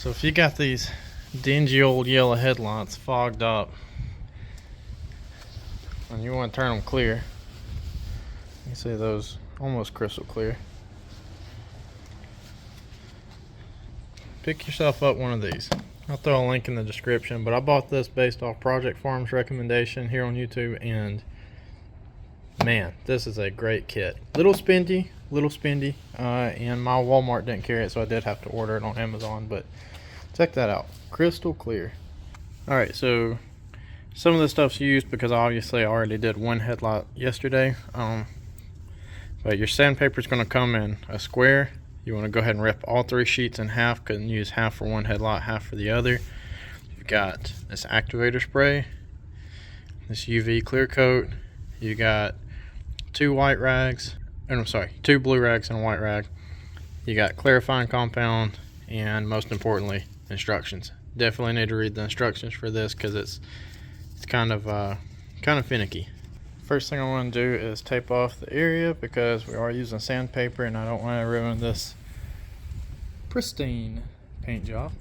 So if you got these dingy old yellow headlights fogged up and you want to turn them clear, you see those almost crystal clear, pick yourself up one of these. I'll throw a link in the description, but I bought this based off Project Farm's recommendation here on YouTube, and man, this is a great kit. Little spendy, and my Walmart didn't carry it, so I did have to order it on Amazon, but check that out. Crystal clear. Alright, so some of this stuff's used because obviously I already did one headlight yesterday. But your sandpaper is going to come in a square. You want to go ahead and rip all three sheets in half, because use half for one headlight, half for the other. You've got this activator spray, this UV clear coat. You got two blue rags and a white rag. You got clarifying compound, and most importantly, instructions. Definitely need to read the instructions for this because it's kind of finicky. First thing I want to do is tape off the area because we are using sandpaper and I don't want to ruin this pristine paint job.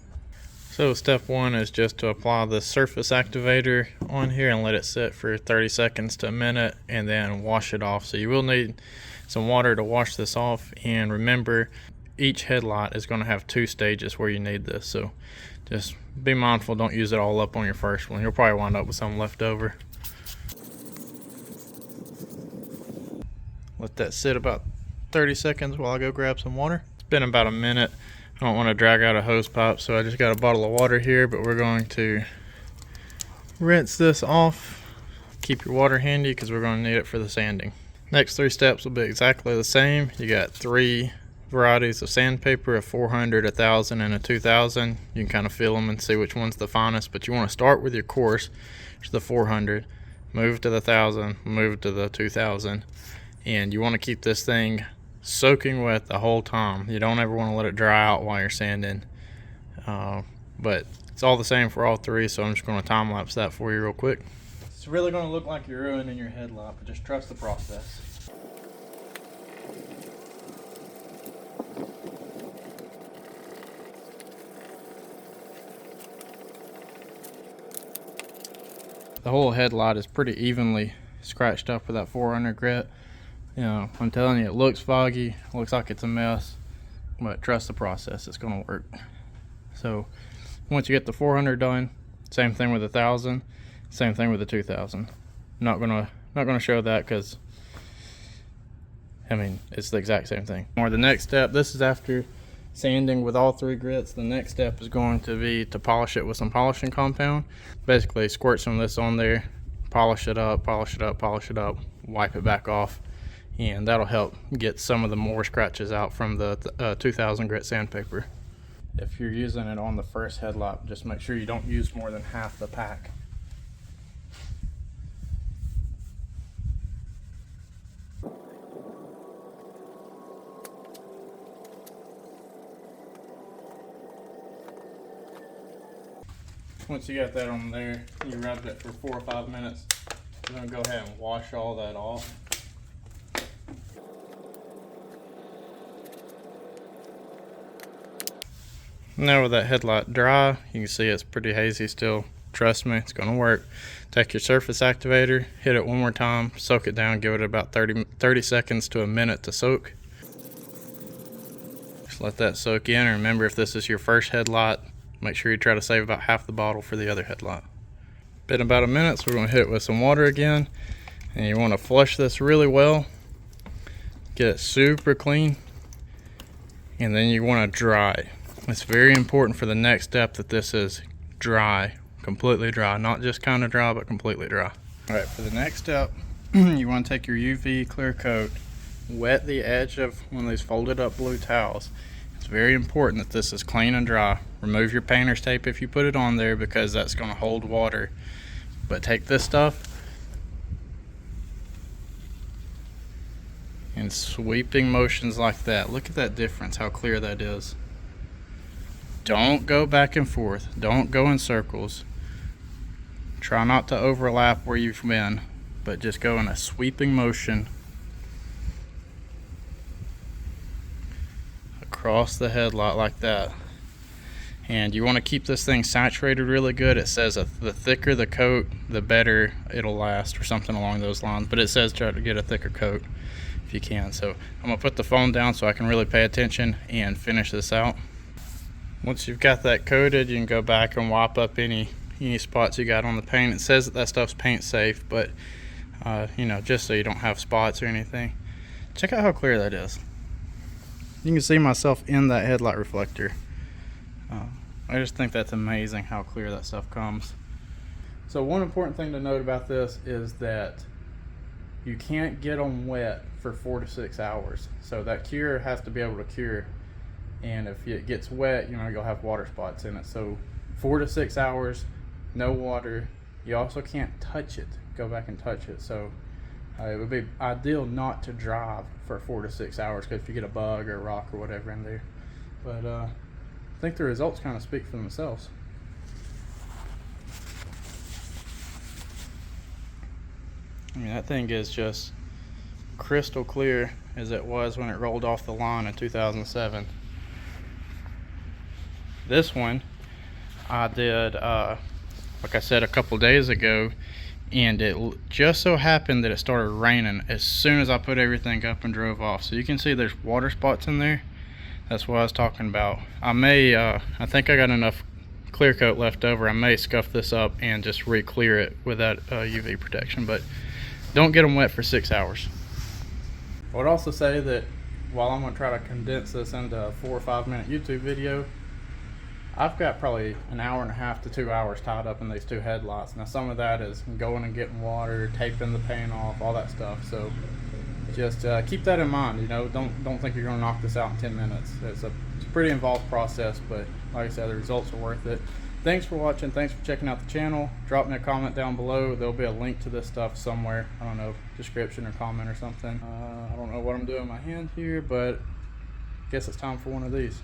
So step one is just to apply the surface activator on here and let it sit for 30 seconds to a minute and then wash it off. So you will need some water to wash this off, and remember each headlight is going to have two stages where you need this, so just be mindful, don't use it all up on your first one. You'll probably wind up with some left over. Let that sit about 30 seconds while I go grab some water. It's been about a minute. I don't want to drag out a hose pipe, so I just got a bottle of water here, but we're going to rinse this off. Keep your water handy because we're going to need it for the sanding. Next three steps will be exactly the same. You got three varieties of sandpaper, a 400, 1000, and a 2000. You can kind of feel them and see which one's the finest, but you want to start with your coarse, which is the 400, move to the 1000, move to the 2000, and you want to keep this thing soaking wet the whole time. You don't ever want to let it dry out while you're sanding, but it's all the same for all three, so I'm just going to time lapse that for you real quick. It's really going to look like you're ruining your headlight, but just trust the process. The whole headlight is pretty evenly scratched up with that 400 grit. You know, I'm telling you, it looks foggy, looks like it's a mess, but trust the process, it's gonna work. So once you get the 400 done, same thing with the 1000, same thing with the 2000. Not gonna show that because I mean it's the exact same thing. Or the next step, this is after sanding with all three grits. The next step is going to be to polish it with some polishing compound. Basically squirt some of this on there, polish it up, wipe it back off, and that'll help get some of the more scratches out from the 2000 grit sandpaper. If you're using it on the first headlight, just make sure you don't use more than half the pack. Once you got that on there, you rubbed it for 4 or 5 minutes. You're gonna go ahead and wash all that off. Now with that headlight dry, you can see it's pretty hazy still. Trust me, it's gonna work. Take your surface activator, hit it one more time, soak it down, give it about 30 seconds to a minute to soak. Just let that soak in, and remember, if this is your first headlight, make sure you try to save about half the bottle for the other headlight. Been about a minute, so we're gonna hit it with some water again, and you wanna flush this really well, get it super clean, and then you wanna dry it. It's very important for the next step that this is dry, completely dry, not just kind of dry, but completely dry. All right, for the next step, you want to take your UV clear coat, wet the edge of one of these folded up blue towels. It's very important that this is clean and dry. Remove your painter's tape if you put it on there because that's going to hold water. But take this stuff in sweeping motions like that. Look at that difference, how clear that is. Don't go back and forth. Don't go in circles. Try not to overlap where you've been, but just go in a sweeping motion across the headlight like that. And you want to keep this thing saturated really good. It says the thicker the coat, the better it'll last, or something along those lines. But it says try to get a thicker coat if you can. So I'm gonna put the phone down so I can really pay attention and finish this out. Once you've got that coated, you can go back and wipe up any spots you got on the paint. It says that stuff's paint safe, but you know, just so you don't have spots or anything. Check out how clear that is. You can see myself in that headlight reflector. I just think that's amazing how clear that stuff comes. So one important thing to note about this is that you can't get them wet for 4 to 6 hours. So that cure has to be able to cure. And if it gets wet, you know, you'll have water spots in it. So 4 to 6 hours, no water. You also can't touch it, go back and touch it. So it would be ideal not to drive for 4 to 6 hours, because if you get a bug or a rock or whatever in there. But I think the results kind of speak for themselves. I mean, that thing is just crystal clear as it was when it rolled off the line in 2007. This one I did, like I said, a couple days ago, and it just so happened that it started raining as soon as I put everything up and drove off. So you can see there's water spots in there. That's what I was talking about. I think I got enough clear coat left over. I may scuff this up and just re-clear it with that UV protection, but don't get them wet for 6 hours. I would also say that while I'm going to try to condense this into a 4 or 5 minute YouTube video, I've got probably an hour and a half to 2 hours tied up in these two headlights. Now some of that is going and getting water, taping the paint off, all that stuff. So just keep that in mind. You know, don't think you're going to knock this out in 10 minutes. It's a pretty involved process, but like I said, the results are worth it. Thanks for watching. Thanks for checking out the channel. Drop me a comment down below. There'll be a link to this stuff somewhere. I don't know, description or comment or something. I don't know what I'm doing in my hand here, but I guess it's time for one of these.